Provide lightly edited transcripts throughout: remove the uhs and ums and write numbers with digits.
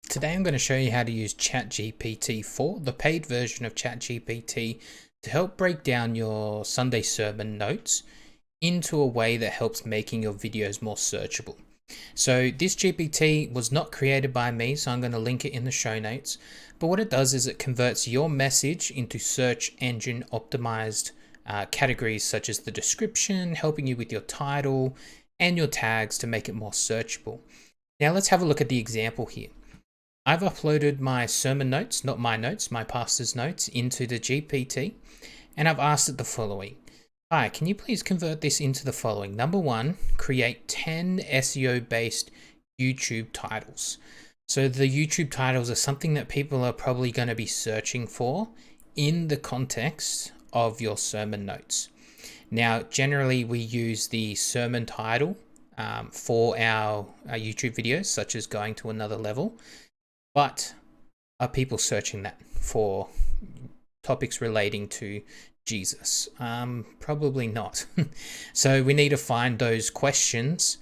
Today I'm going to show you how to use ChatGPT 4, the paid version of ChatGPT, to help break down your Sunday sermon notes into a way that helps making your videos more searchable. So this GPT was not created by me, so I'm going to link it in the show notes. But what it does is it converts your message into search engine optimized categories such as the description, helping you with your title and your tags to make it more searchable. Now let's have a look at the example here. I've uploaded my sermon notes, not my notes, my pastor's notes, into the GPT, and I've asked it the following. Hi, can you please convert this into the following? Number one, create 10 SEO-based YouTube titles. So the YouTube titles are something that people are probably going to be searching for in the context of your sermon notes. Now, generally we use the sermon title for our YouTube videos, such as going to another level. But are people searching that for topics relating to Jesus? Probably not. So we need to find those questions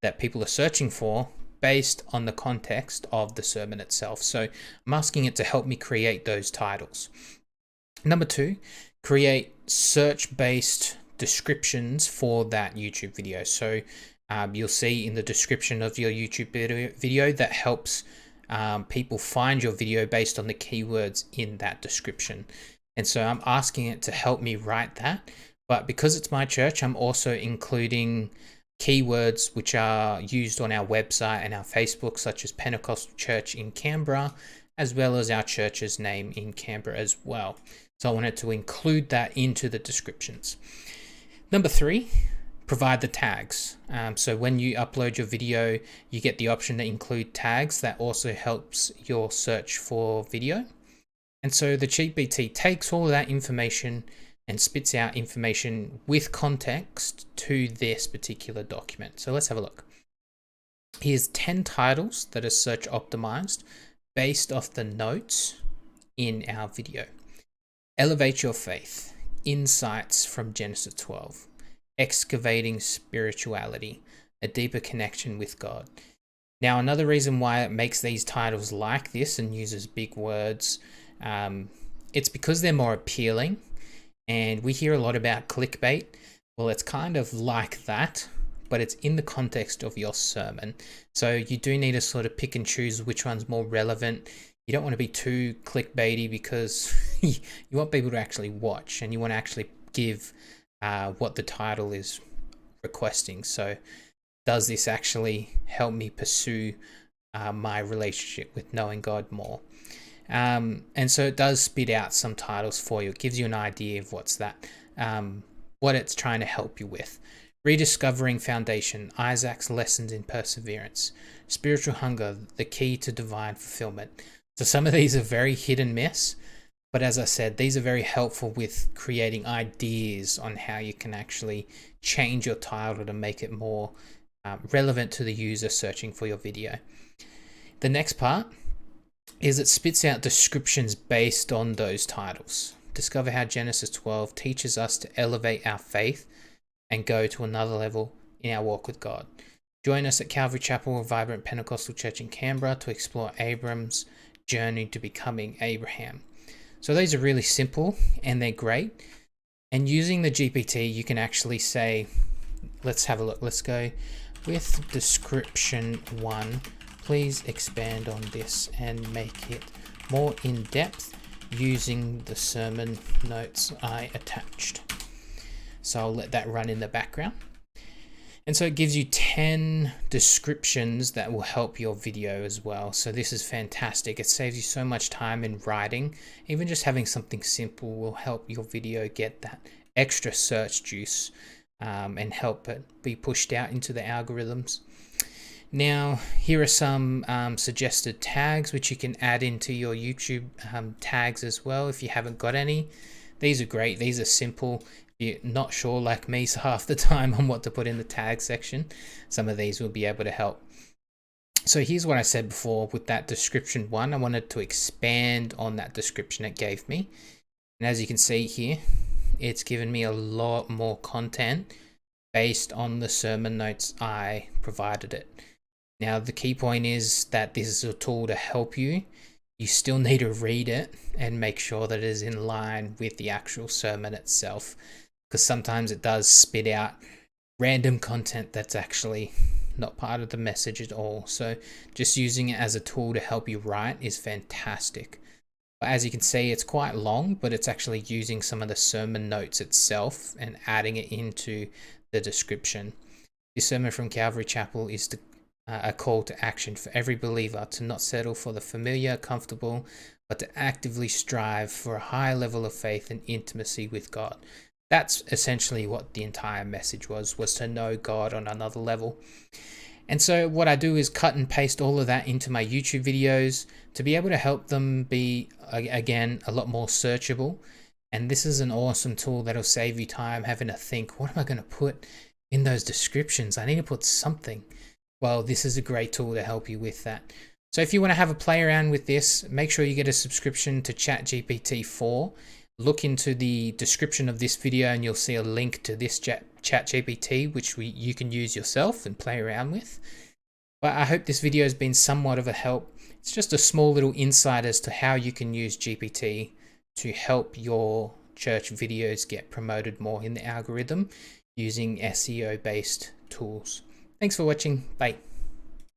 that people are searching for based on the context of the sermon itself. So I'm asking it to help me create those titles. Number two, create search-based descriptions for that YouTube video. So you'll see in the description of your YouTube video that helps people find your video based on the keywords in that description. And so I'm asking it to help me write that. But because it's my church, I'm also including keywords which are used on our website and our Facebook, such as Pentecostal Church in Canberra, as well as our church's name in Canberra as well. So I wanted to include that into the descriptions. Number three, provide the tags. So when you upload your video, you get the option to include tags. That also helps your search for video. And so the GPT takes all of that information and spits out information with context to this particular document. So let's have a look. Here's 10 titles that are search optimized based off the notes in our video. Elevate your faith. Insights from Genesis 12. Excavating spirituality, a deeper connection with God. Now, another reason why it makes these titles like this and uses big words, it's because they're more appealing. And we hear a lot about clickbait. Well, it's kind of like that, but it's in the context of your sermon. So you do need to sort of pick and choose which one's more relevant. You don't want to be too clickbaity because you want people to actually watch, and you want to actually give what the title is requesting. So does this actually help me pursue my relationship with knowing God more? And so it does spit out some titles for you. It gives you an idea of what it's trying to help you with. Rediscovering Foundation, Isaac's Lessons in Perseverance, Spiritual Hunger, the Key to Divine Fulfillment. So some of these are very hit and miss. But as I said, these are very helpful with creating ideas on how you can actually change your title to make it more relevant to the user searching for your video. The next part is it spits out descriptions based on those titles. Discover how Genesis 12 teaches us to elevate our faith and go to another level in our walk with God. Join us at Calvary Chapel, a vibrant Pentecostal church in Canberra, to explore Abram's journey to becoming Abraham. So these are really simple and they're great. And using the GPT, you can actually say, let's have a look. Let's go with description 1. Please expand on this and make it more in depth using the sermon notes I attached. So I'll let that run in the background. And so it gives you 10 descriptions that will help your video as well. So this is fantastic. It saves you so much time in writing. Even just having something simple will help your video get that extra search juice and help it be pushed out into the algorithms. Now, here are some suggested tags which you can add into your YouTube tags as well if you haven't got any. These are great. These are simple. You're not sure, like me, so half the time on what to put in the tag section, some of these will be able to help. So here's what I said before with that description 1. I wanted to expand on that description it gave me. And as you can see here, it's given me a lot more content based on the sermon notes I provided it. Now, the key point is that this is a tool to help you. You still need to read it and make sure that it is in line with the actual sermon itself, because sometimes it does spit out random content that's actually not part of the message at all. So just using it as a tool to help you write is fantastic. But as you can see, it's quite long, but it's actually using some of the sermon notes itself and adding it into the description. This sermon from Calvary Chapel is a call to action for every believer to not settle for the familiar, comfortable, but to actively strive for a high level of faith and intimacy with God. That's essentially what the entire message was to know God on another level. And so what I do is cut and paste all of that into my YouTube videos to be able to help them be, again, a lot more searchable. And this is an awesome tool that'll save you time having to think, what am I going to put in those descriptions? I need to put something. Well, this is a great tool to help you with that. So if you want to have a play around with this, make sure you get a subscription to ChatGPT 4. Look into the description of this video and you'll see a link to this ChatGPT, which you can use yourself and play around with. But I hope this video has been somewhat of a help. It's just a small little insight as to how you can use GPT to help your church videos get promoted more in the algorithm using SEO based tools. Thanks for watching. Bye.